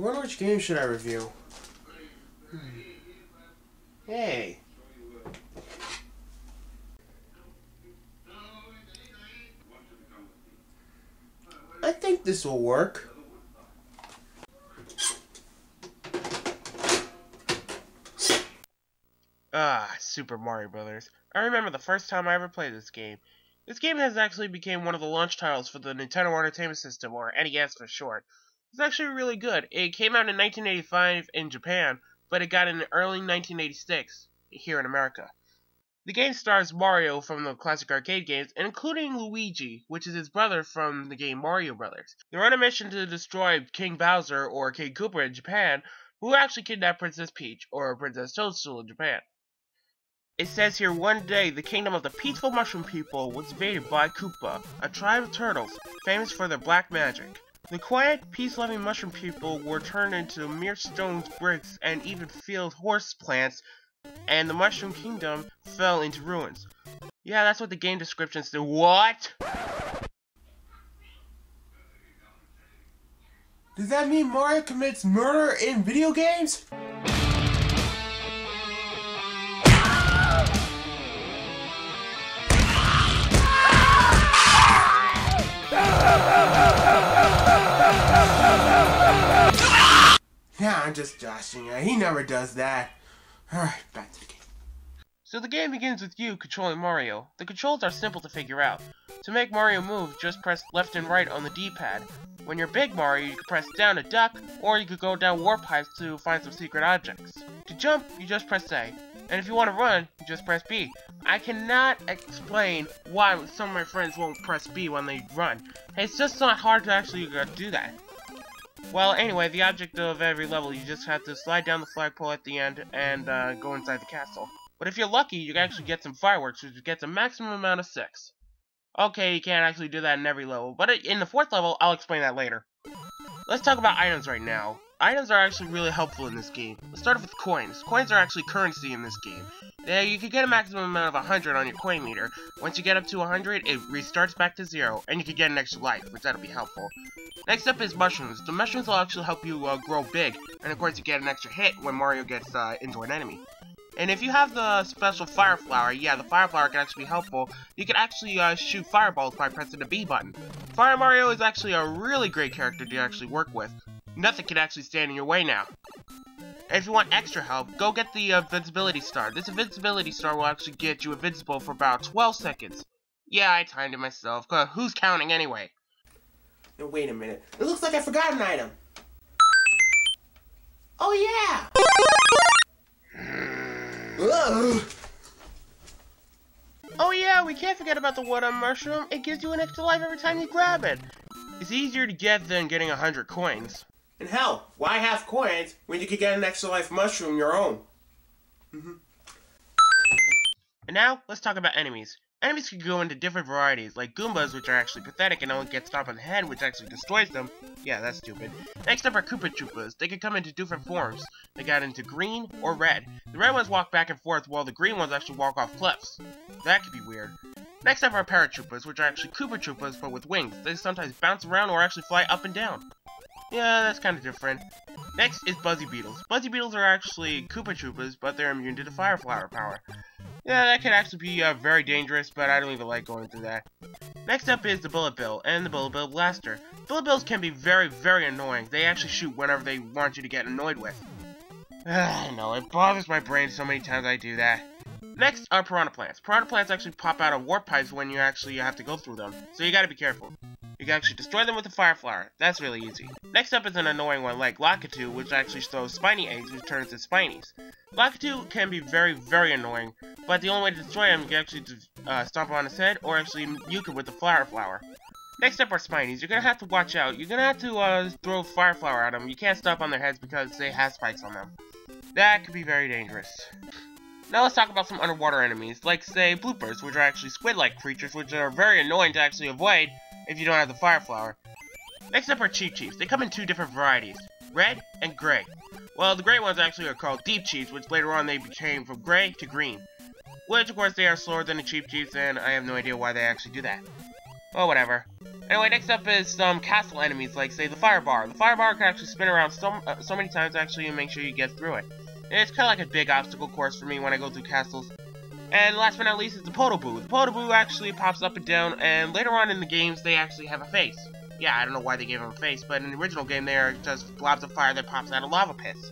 I wonder which game should I review? Hey. I think this will work. Super Mario Brothers. I remember the first time I ever played this game. This game has actually become one of the launch titles for the Nintendo Entertainment System, or NES for short. It's actually really good. It came out in 1985 in Japan, but it got in early 1986 here in America. The game stars Mario from the classic arcade games, and including Luigi, which is his brother from the game Mario Brothers. They're on a mission to destroy King Bowser, or King Koopa in Japan, who actually kidnapped Princess Peach, or Princess Toadstool in Japan. It says here, one day, the kingdom of the peaceful mushroom people was invaded by Koopa, a tribe of turtles, famous for their black magic. The quiet, peace-loving mushroom people were turned into mere stones, bricks, and even field horse plants, and the mushroom kingdom fell into ruins. Yeah, that's what the game description said. What? Does that mean Mario commits murder in video games? Nah, I'm just joshing you. He never does that. Alright, back to the game. So the game begins with you controlling Mario. The controls are simple to figure out. To make Mario move, just press left and right on the D-pad. When you're Big Mario, you can press down to duck, or you could go down warp pipes to find some secret objects. To jump, you just press A. And if you want to run, you just press B. I cannot explain why some of my friends won't press B when they run. It's just not hard to actually do that. Well, anyway, the object of every level, you just have to slide down the flagpole at the end and go inside the castle. But if you're lucky, you can actually get some fireworks, which gets a maximum amount of 6. Okay, you can't actually do that in every level, but in the 4th level, I'll explain that later. Let's talk about items right now. Items are actually really helpful in this game. Let's start off with coins. Coins are actually currency in this game. You can get a maximum amount of 100 on your coin meter. Once you get up to 100, it restarts back to 0, and you can get an extra life, which that'll be helpful. Next up is mushrooms. The mushrooms will actually help you grow big, and of course you get an extra hit when Mario gets into an enemy. And if you have the special Fire Flower, yeah, the Fire Flower can actually be helpful. You can actually shoot fireballs by pressing the B button. Fire Mario is actually a really great character to actually work with. Nothing can actually stand in your way now. And if you want extra help, go get the Invincibility Star. This Invincibility Star will actually get you invincible for about 12 seconds. Yeah, I timed it myself. Who's counting anyway? No, wait a minute. It looks like I forgot an item. Oh, yeah! Oh yeah, we can't forget about the One-Up Mushroom. It gives you an extra life every time you grab it. It's easier to get than getting 100 coins. And hell, why have coins when you could get an extra life mushroom your own? And now, let's talk about enemies. Enemies can go into different varieties, like Goombas, which are actually pathetic and only get stomped on the head, which actually destroys them. Yeah, that's stupid. Next up are Koopa Troopas. They can come into different forms. They got into green or red. The red ones walk back and forth, while the green ones actually walk off cliffs. That could be weird. Next up are Paratroopas, which are actually Koopa Troopas, but with wings. They sometimes bounce around or actually fly up and down. Yeah, that's kind of different. Next is Buzzy Beetles. Buzzy Beetles are actually Koopa Troopas, but they're immune to the Fire Flower power. Yeah, that can actually be very dangerous, but I don't even like going through that. Next up is the Bullet Bill and the Bullet Bill Blaster. Bullet Bills can be very, very annoying. They actually shoot whenever they want you to get annoyed with. I know, it bothers my brain so many times I do that. Next are Piranha Plants. Piranha Plants actually pop out of warp pipes when you actually have to go through them, so you gotta be careful. You can actually destroy them with a Fire Flower. That's really easy. Next up is an annoying one like Lakitu, which actually throws spiny eggs which turn into Spinies. Lakitu can be very, very annoying, but the only way to destroy him, you can actually stomp on his head or actually nuke him with the Fire Flower. Next up are Spinies. You're gonna have to watch out. You're gonna have to throw Fire Flower at them. You can't stop on their heads because they have spikes on them. That could be very dangerous. Now let's talk about some underwater enemies, like say bloopers, which are actually squid-like creatures, which are very annoying to actually avoid if you don't have the Fire Flower. Next up are Cheep Cheeps. They come in two different varieties, red and gray. Well, the gray ones actually are called Deep Cheeps, which later on they became from gray to green. Which, of course, they are slower than the Cheep Cheeps, and I have no idea why they actually do that. Oh, whatever. Anyway, next up is some castle enemies, like, say, the fire bar. The fire bar can actually spin around so many times, actually, and make sure you get through it. And it's kind of like a big obstacle course for me when I go through castles. And last but not least is the Podoboo. The Podoboo actually pops up and down, and later on in the games, they actually have a face. Yeah, I don't know why they gave him a face, but in the original game, they are just blobs of fire that pops out of lava pits.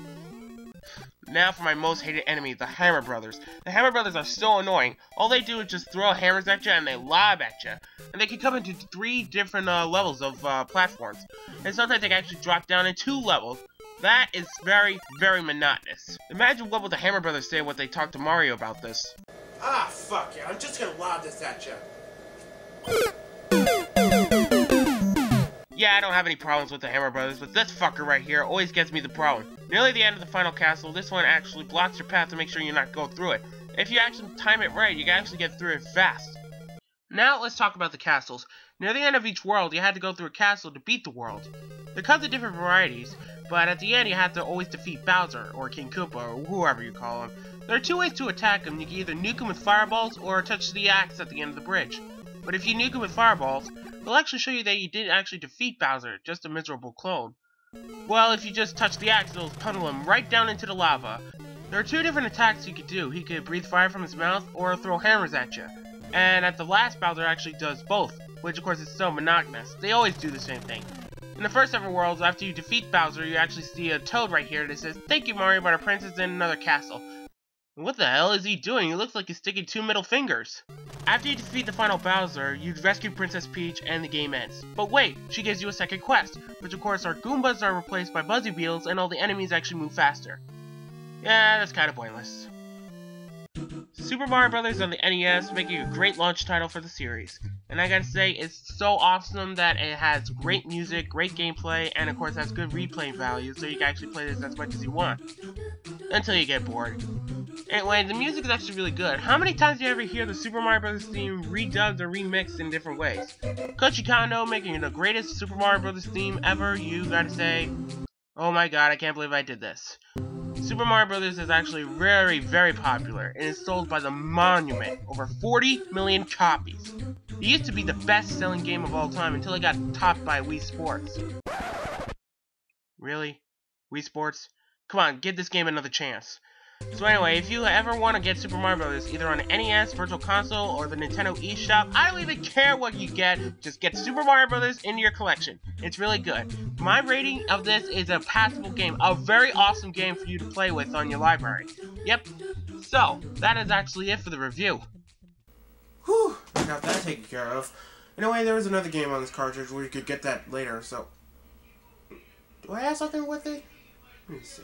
Now for my most hated enemy, the Hammer Brothers. The Hammer Brothers are so annoying. All they do is just throw hammers at you and they lob at you. And they can come into 3 different levels of platforms. And sometimes they can actually drop down in 2 levels. That is very, very monotonous. Imagine what would the Hammer Brothers say when they talk to Mario about this. Ah, fuck yeah, I'm just gonna lob this at you. Yeah, I don't have any problems with the Hammer Brothers, but this fucker right here always gets me the problem. Nearly the end of the final castle, this one actually blocks your path to make sure you're not going through it. If you actually time it right, you can actually get through it fast. Now let's talk about the castles. Near the end of each world, you had to go through a castle to beat the world. There comes in different varieties, but at the end you have to always defeat Bowser, or King Koopa, or whoever you call him. There are 2 ways to attack him. You can either nuke him with fireballs, or touch the axe at the end of the bridge. But if you nuke him with fireballs, they'll actually show you that you didn't actually defeat Bowser, just a miserable clone. Well, if you just touch the axe, it'll tunnel him right down into the lava. There are 2 different attacks he could do. He could breathe fire from his mouth, or throw hammers at you. And at the last, Bowser actually does both, which of course is so monotonous. They always do the same thing. In the first ever worlds, after you defeat Bowser, you actually see a toad right here that says, "Thank you, Mario, but our princess is in another castle." What the hell is he doing? He looks like he's sticking 2 middle fingers. After you defeat the final Bowser, you rescue Princess Peach and the game ends. But wait, she gives you a second quest, which of course are Goombas are replaced by Buzzy Beetles and all the enemies actually move faster. Yeah, that's kind of pointless. Super Mario Bros. On the NES, making a great launch title for the series. And I gotta say, it's so awesome that it has great music, great gameplay, and of course has good replay value, so you can actually play this as much as you want. Until you get bored. Anyway, the music is actually really good. How many times do you ever hear the Super Mario Bros. Theme redubbed or remixed in different ways? Koji Kondo making the greatest Super Mario Bros. Theme ever, you gotta say, oh my god, I can't believe I did this. Super Mario Bros. Is actually very, very popular, and is sold by the Monument, over 40 million copies. It used to be the best-selling game of all time until it got topped by Wii Sports. Really? Wii Sports? Come on, give this game another chance. So anyway, if you ever want to get Super Mario Bros. Either on the NES, Virtual Console, or the Nintendo eShop, I don't even care what you get, just get Super Mario Bros. Into your collection. It's really good. My rating of this is a passable game, a very awesome game for you to play with on your library. Yep. So, that is actually it for the review. Whew, got that taken care of. Anyway, there was another game on this cartridge where you could get that later, so... Do I have something with it? Let me see.